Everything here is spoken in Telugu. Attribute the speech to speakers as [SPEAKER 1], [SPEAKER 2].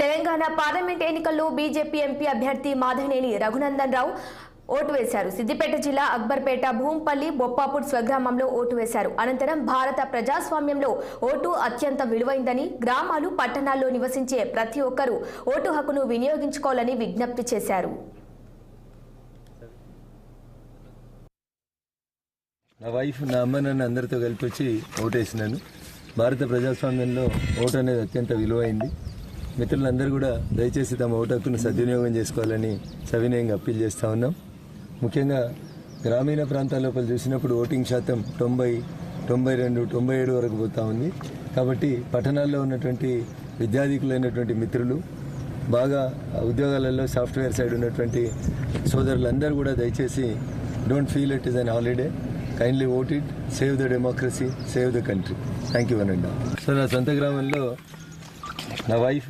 [SPEAKER 1] తెలంగాణ పార్లమెంట్ ఎన్నికల్లో బీజేపీ ఎంపీ అభ్యర్థి మాధవనేని రఘునందన్ రావు ఓటు వేశారు. సిద్దిపేట జిల్లా అక్బర్పేట భూంపల్లి బొప్పాపూర్ స్వగ్రామంలో ఓటు వేశారు. అనంతరం భారత ప్రజాస్వామ్యంలో ఓటు అత్యంత విలువైందని, గ్రామాలు పట్టణాల్లో నివసించే ప్రతి ఒక్కరూ ఓటు హక్కును వినియోగించుకోవాలని విజ్ఞప్తి చేశారు.
[SPEAKER 2] నా వైఫ్ నా అమ్మ నన్ను అందరితో కలిపి వచ్చి ఓటేసినాను. భారత ప్రజాస్వామ్యంలో ఓటు అనేది అత్యంత విలువైంది. మిత్రులందరూ కూడా దయచేసి తమ ఓటు హక్కును సద్వినియోగం చేసుకోవాలని సవినయంగా అప్పీల్ చేస్తూ ఉన్నాం. ముఖ్యంగా గ్రామీణ ప్రాంతాల లోపల చూసినప్పుడు ఓటింగ్ శాతం 90, 92, 97 వరకు పోతూ ఉంది. కాబట్టి పట్టణాల్లో ఉన్నటువంటి విద్యాధికులైనటువంటి మిత్రులు, బాగా ఉద్యోగాలలో సాఫ్ట్వేర్ సైడ్ ఉన్నటువంటి సోదరులందరూ కూడా దయచేసి don't feel it is an holiday, kindly vote it, save the democracy, save the country. Thank you అనండి. సో నా సొంత గ్రామంలో నా వైఫ్